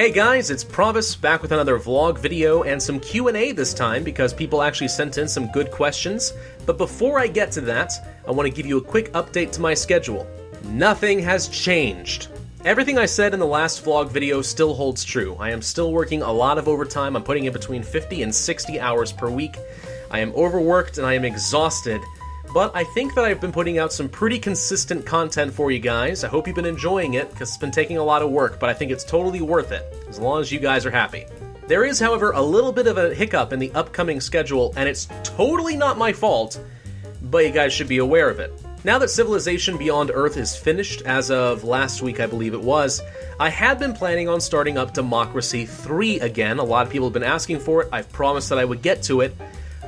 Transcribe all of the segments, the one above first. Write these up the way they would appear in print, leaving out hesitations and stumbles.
Hey guys, it's Pravus back with another vlog video and some Q&A this time because people actually sent in some good questions. But before I get to that, I want to give you a quick update to my schedule. Nothing has changed. Everything I said in the last vlog video still holds true. I am still working a lot of overtime. I'm putting in between 50 and 60 hours per week. I am overworked and I am exhausted. But I think that I've been putting out some pretty consistent content for you guys. I hope you've been enjoying it, because it's been taking a lot of work, but I think it's totally worth it, as long as you guys are happy. There is, however, a little bit of a hiccup in the upcoming schedule, and it's totally not my fault, but you guys should be aware of it. Now that Civilization Beyond Earth is finished, as of last week I believe it was, I had been planning on starting up Democracy 3 again. A lot of people have been asking for it. I've promised that I would get to it.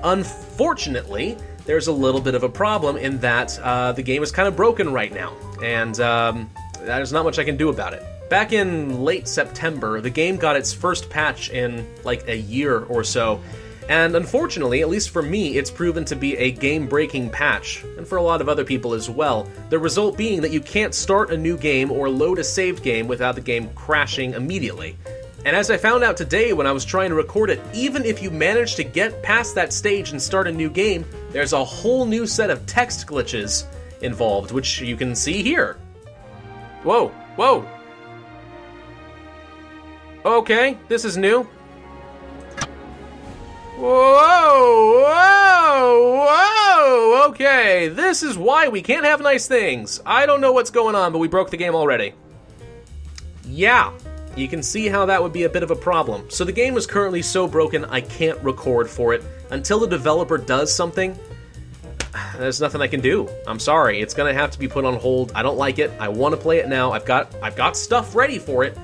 Unfortunately, there's a little bit of a problem in that the game is kind of broken right now, and there's not much I can do about it. Back in late September, the game got its first patch in like a year or so, and unfortunately, at least for me, it's proven to be a game-breaking patch, and for a lot of other people as well, the result being that you can't start a new game or load a saved game without the game crashing immediately. And as I found out today when I was trying to record it, even if you manage to get past that stage and start a new game, there's a whole new set of text glitches involved, which you can see here. Whoa, whoa. Okay, this is new. Whoa, whoa, whoa, okay, this is why we can't have nice things. I don't know what's going on, but we broke the game already. Yeah. You can see how that would be a bit of a problem. So the game is currently so broken I can't record for it. Until the developer does something, there's nothing I can do. I'm sorry, it's gonna have to be put on hold. I don't like it. I want to play it now. I've got stuff ready for it,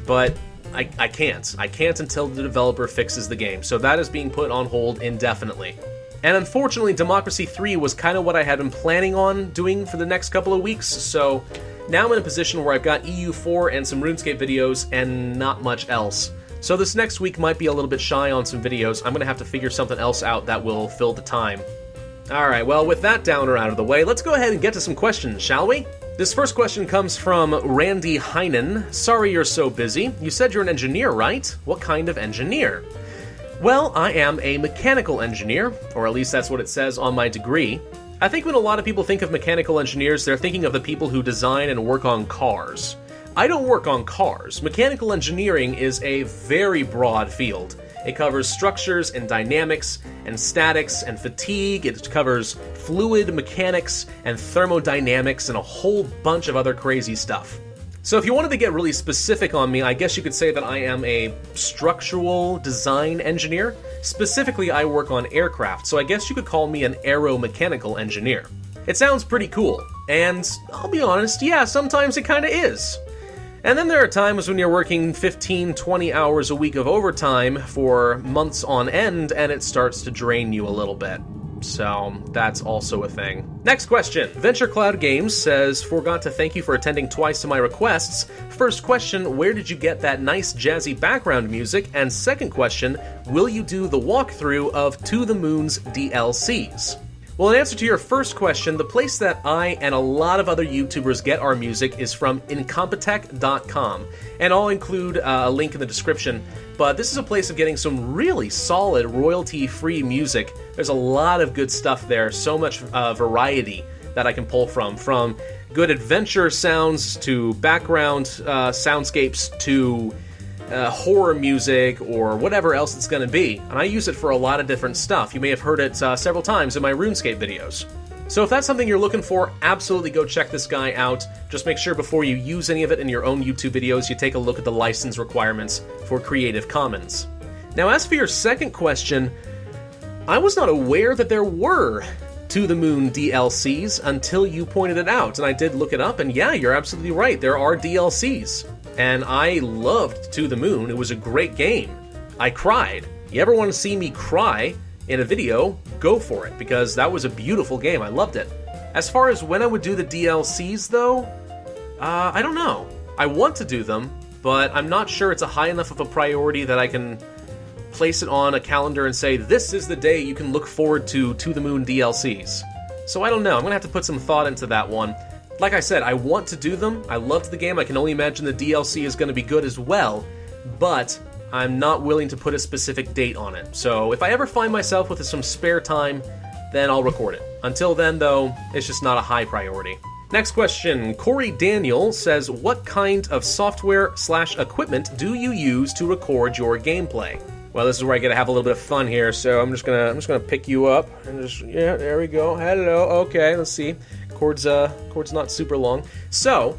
but I can't. I can't until the developer fixes the game. So that is being put on hold indefinitely. And unfortunately, Democracy 3 was kind of what I had been planning on doing for the next couple of weeks, so now I'm in a position where I've got EU4 and some RuneScape videos and not much else. So this next week might be a little bit shy on some videos. I'm going to have to figure something else out that will fill the time. Alright, well with that downer out of the way, let's go ahead and get to some questions, shall we? This first question comes from Randy Heinen. Sorry you're so busy. You said you're an engineer, right? What kind of engineer? Well, I am a mechanical engineer, or at least that's what it says on my degree. I think when a lot of people think of mechanical engineers, they're thinking of the people who design and work on cars. I don't work on cars. Mechanical engineering is a very broad field. It covers structures and dynamics and statics and fatigue. It covers fluid mechanics and thermodynamics and a whole bunch of other crazy stuff. So if you wanted to get really specific on me, I guess you could say that I am a structural design engineer. Specifically, I work on aircraft, so I guess you could call me an aeromechanical engineer. It sounds pretty cool, and I'll be honest, yeah, sometimes it kinda is. And then there are times when you're working 15, 20 hours a week of overtime for months on end, and it starts to drain you a little bit. So that's also a thing. Next question. Venture Cloud Games says, forgot to thank you for attending twice to my requests. First question, where did you get that nice jazzy background music? And second question, will you do the walkthrough of To the Moon's DLCs? Well, in answer to your first question, the place that I and a lot of other YouTubers get our music is from Incompetech.com, and I'll include a link in the description, but this is a place of getting some really solid royalty-free music. There's a lot of good stuff there, so much variety that I can pull from good adventure sounds to background soundscapes to horror music or whatever else it's going to be, and I use it for a lot of different stuff. You may have heard it several times in my RuneScape videos. So if that's something you're looking for, absolutely go check this guy out. Just make sure before you use any of it in your own YouTube videos, you take a look at the license requirements for Creative Commons. Now as for your second question, I was not aware that there were To the Moon DLCs until you pointed it out, and I did look it up, and yeah, you're absolutely right, there are DLCs. And I loved To the Moon. It was a great game. I cried. You ever want to see me cry in a video, go for it, because that was a beautiful game. I loved it. As far as when I would do the DLCs, though, I don't know. I want to do them, but I'm not sure it's a high enough of a priority that I can place it on a calendar and say, this is the day you can look forward to the Moon DLCs. So I don't know. I'm going to have to put some thought into that one. Like I said, I want to do them. I loved the game. I can only imagine the DLC is going to be good as well. but I'm not willing to put a specific date on it. So if I ever find myself with some spare time, then I'll record it. Until then, though, it's just not a high priority. Next question, Corey Daniel says, what kind of software/equipment do you use to record your gameplay? Well, this is where I get to have a little bit of fun here, so I'm just gonna pick you up and just, yeah, there we go. Hello. Okay, let's see. Cord's not super long. So,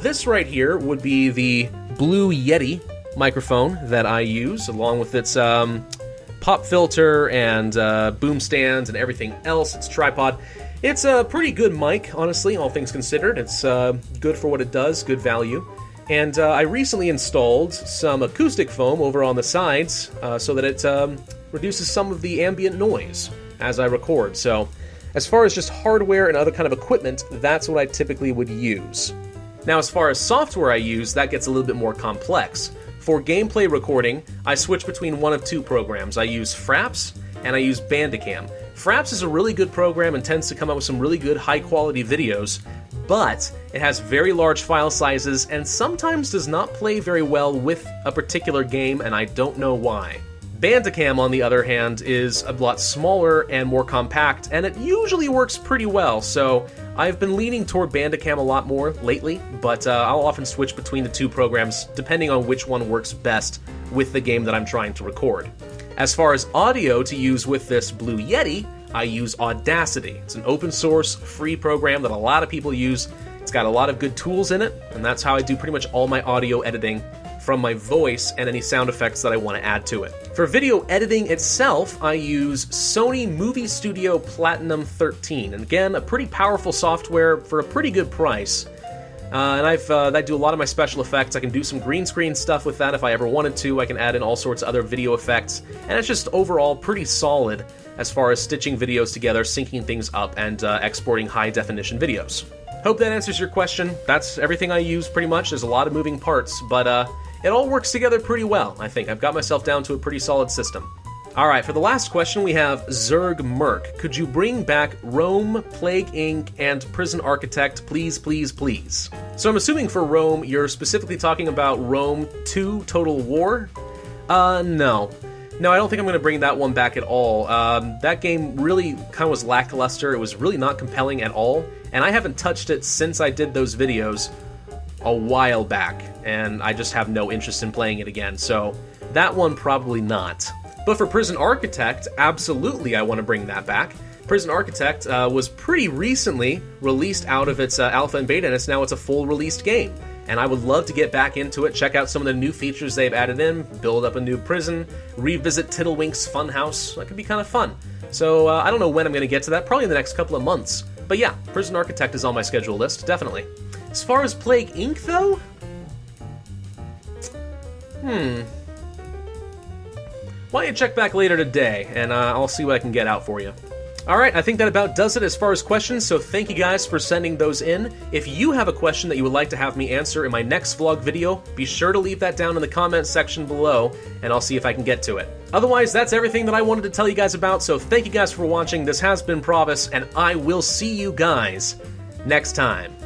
this right here would be the Blue Yeti microphone that I use, along with its pop filter and boom stands and everything else. Its tripod. It's a pretty good mic, honestly, all things considered. It's good for what it does, good value. And I recently installed some acoustic foam over on the sides so that it reduces some of the ambient noise as I record. So as far as just hardware and other kind of equipment, that's what I typically would use. Now, as far as software I use, that gets a little bit more complex. For gameplay recording, I switch between one of two programs. I use Fraps and I use Bandicam. Fraps is a really good program and tends to come up with some really good high-quality videos, but it has very large file sizes and sometimes does not play very well with a particular game, and I don't know why. Bandicam, on the other hand, is a lot smaller and more compact, and it usually works pretty well, so I've been leaning toward Bandicam a lot more lately, but I'll often switch between the two programs depending on which one works best with the game that I'm trying to record. As far as audio to use with this Blue Yeti, I use Audacity. It's an open source, free program that a lot of people use. It's got a lot of good tools in it, and that's how I do pretty much all my audio editing from my voice and any sound effects that I want to add to it. For video editing itself, I use Sony Movie Studio Platinum 13, and again, a pretty powerful software for a pretty good price. And I do a lot of my special effects. I can do some green screen stuff with that if I ever wanted to. I can add in all sorts of other video effects, and it's just overall pretty solid as far as stitching videos together, syncing things up, and exporting high-definition videos. Hope that answers your question. That's everything I use pretty much. There's a lot of moving parts, but it all works together pretty well, I think. I've got myself down to a pretty solid system. Alright, for the last question we have Zerg Merc. Could you bring back Rome, Plague Inc., and Prison Architect, please, please, please? So I'm assuming for Rome, you're specifically talking about Rome 2 Total War? No. No, I don't think I'm going to bring that one back at all. That game really kind of was lackluster. It was really not compelling at all, and I haven't touched it since I did those videos a while back, and I just have no interest in playing it again, so that one probably not. But for Prison Architect, absolutely I want to bring that back. Prison Architect was pretty recently released out of its alpha and beta, and it's a full released game. And I would love to get back into it, check out some of the new features they've added in, build up a new prison, revisit Tiddlewink's Funhouse. That could be kind of fun. So I don't know when I'm going to get to that, probably in the next couple of months. But yeah, Prison Architect is on my schedule list, definitely. As far as Plague Inc., though? Why don't you check back later today, and I'll see what I can get out for you. Alright, I think that about does it as far as questions, so thank you guys for sending those in. If you have a question that you would like to have me answer in my next vlog video, be sure to leave that down in the comments section below, and I'll see if I can get to it. Otherwise, that's everything that I wanted to tell you guys about, so thank you guys for watching. This has been Pravus, and I will see you guys next time.